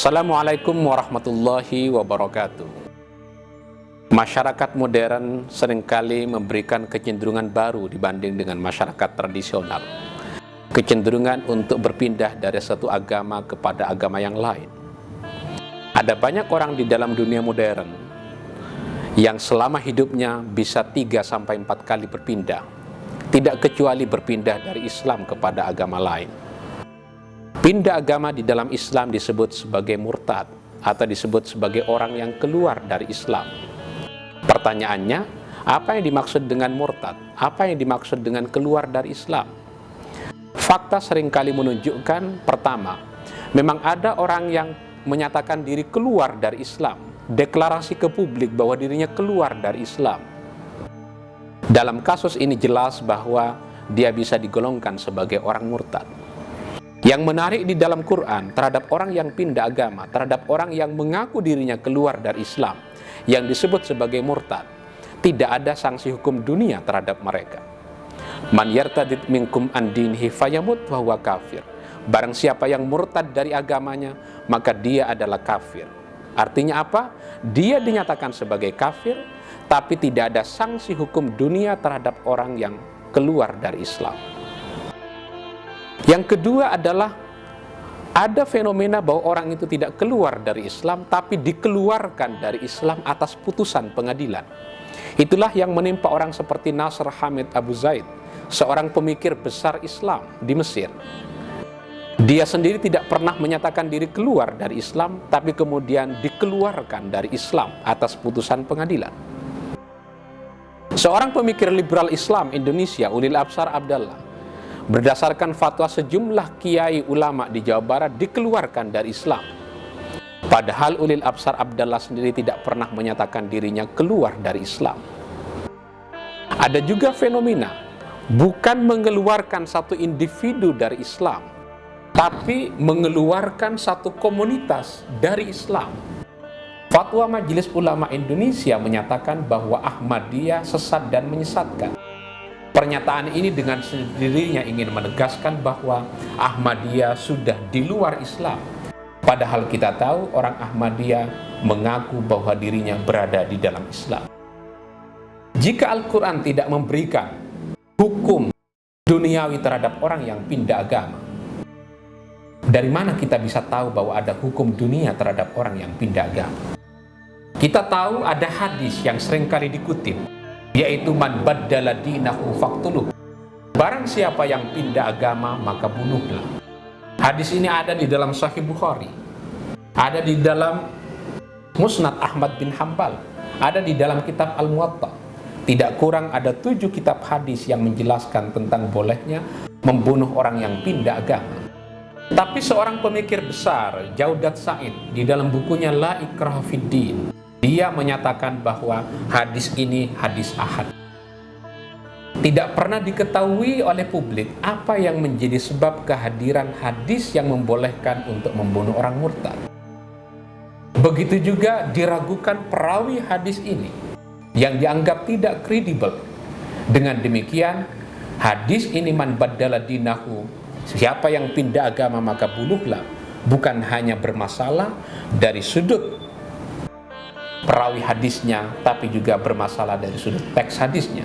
Assalamualaikum warahmatullahi wabarakatuh. Masyarakat modern seringkali memberikan kecenderungan baru dibanding dengan masyarakat tradisional. Kecenderungan untuk berpindah dari satu agama kepada agama yang lain. Ada banyak orang di dalam dunia modern yang selama hidupnya bisa 3-4 kali berpindah, tidak kecuali berpindah dari Islam kepada agama lain. Pindah agama di dalam Islam disebut sebagai murtad atau disebut sebagai orang yang keluar dari Islam. Pertanyaannya, apa yang dimaksud dengan murtad? Apa yang dimaksud dengan keluar dari Islam? Fakta seringkali menunjukkan, pertama, memang ada orang yang menyatakan diri keluar dari Islam, deklarasi ke publik bahwa dirinya keluar dari Islam. Dalam kasus ini jelas bahwa dia bisa digolongkan sebagai orang murtad. Yang menarik di dalam Quran terhadap orang yang pindah agama, terhadap orang yang mengaku dirinya keluar dari Islam, yang disebut sebagai murtad, tidak ada sanksi hukum dunia terhadap mereka. Man yartadid minkum an dinihi fayamut wa huwa kafir. Barang siapa yang murtad dari agamanya, maka dia adalah kafir. Artinya apa? Dia dinyatakan sebagai kafir, tapi tidak ada sanksi hukum dunia terhadap orang yang keluar dari Islam. Yang kedua adalah ada fenomena bahwa orang itu tidak keluar dari Islam tapi dikeluarkan dari Islam atas putusan pengadilan. Itulah yang menimpa orang seperti Nasr Hamid Abu Zaid, seorang pemikir besar Islam di Mesir. Dia sendiri tidak pernah menyatakan diri keluar dari Islam, tapi kemudian dikeluarkan dari Islam atas putusan pengadilan. Seorang pemikir liberal Islam Indonesia, Ulil Absar Abdallah, berdasarkan fatwa sejumlah kiai ulama di Jawa Barat dikeluarkan dari Islam. Padahal Ulil Absar Abdallah sendiri tidak pernah menyatakan dirinya keluar dari Islam. Ada juga fenomena bukan mengeluarkan satu individu dari Islam, tapi mengeluarkan satu komunitas dari Islam. Fatwa Majelis Ulama Indonesia menyatakan bahwa Ahmadiyah sesat dan menyesatkan. Pernyataan ini dengan sendirinya ingin menegaskan bahwa Ahmadiyah sudah di luar Islam. Padahal kita tahu orang Ahmadiyah mengaku bahwa dirinya berada di dalam Islam. Jika Al-Quran tidak memberikan hukum duniawi terhadap orang yang pindah agama, dari mana kita bisa tahu bahwa ada hukum dunia terhadap orang yang pindah agama? Kita tahu ada hadis yang seringkali dikutip, yaitu man baddala dinahu faqtuluh. Barang siapa yang pindah agama maka bunuhlah. Hadis ini ada di dalam Sahih Bukhari, ada di dalam Musnad Ahmad bin Hanbal, ada di dalam kitab Al-Muwatta. Tidak kurang ada 7 kitab hadis yang menjelaskan tentang bolehnya membunuh orang yang pindah agama. Tapi seorang pemikir besar, Jaudat Said, di dalam bukunya La Ikraha Fiddin, dia menyatakan bahwa hadis ini hadis ahad. Tidak pernah diketahui oleh publik apa yang menjadi sebab kehadiran hadis yang membolehkan untuk membunuh orang murtad. Begitu juga diragukan perawi hadis ini yang dianggap tidak kredibel. Dengan demikian, hadis ini man baddala dinahu, siapa yang pindah agama maka bunuhlah, bukan hanya bermasalah dari sudut perawi hadisnya, tapi juga bermasalah dari sudut teks hadisnya.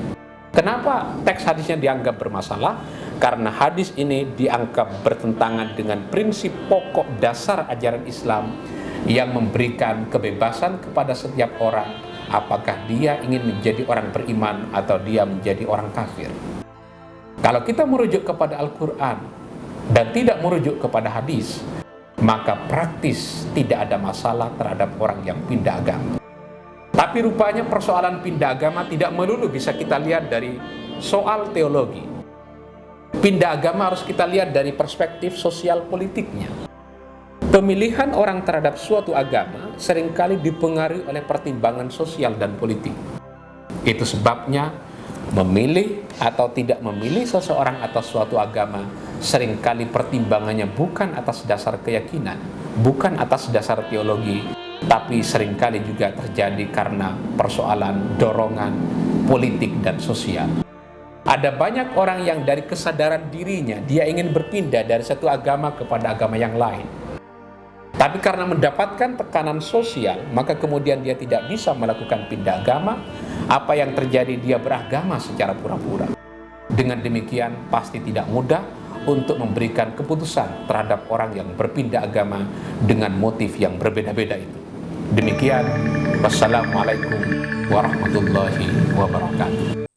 Kenapa teks hadisnya dianggap bermasalah? Karena hadis ini dianggap bertentangan dengan prinsip pokok dasar ajaran Islam yang memberikan kebebasan kepada setiap orang, apakah dia ingin menjadi orang beriman atau dia menjadi orang kafir. Kalau kita merujuk kepada Al-Quran dan tidak merujuk kepada hadis, maka praktis tidak ada masalah terhadap orang yang pindah agama. Tapi rupanya persoalan pindah agama tidak melulu bisa kita lihat dari soal teologi. Pindah agama harus kita lihat dari perspektif sosial politiknya. Pemilihan orang terhadap suatu agama seringkali dipengaruhi oleh pertimbangan sosial dan politik. Itu sebabnya memilih atau tidak memilih seseorang atas suatu agama seringkali pertimbangannya bukan atas dasar keyakinan, bukan atas dasar teologi, tapi seringkali juga terjadi karena persoalan dorongan politik dan sosial. Ada banyak orang yang dari kesadaran dirinya dia ingin berpindah dari satu agama kepada agama yang lain. Tapi karena mendapatkan tekanan sosial, maka kemudian dia tidak bisa melakukan pindah agama. Apa yang terjadi, dia beragama secara pura-pura. Dengan demikian pasti tidak mudah untuk memberikan keputusan terhadap orang yang berpindah agama dengan motif yang berbeda-beda itu. Demikian, wassalamualaikum warahmatullahi wabarakatuh.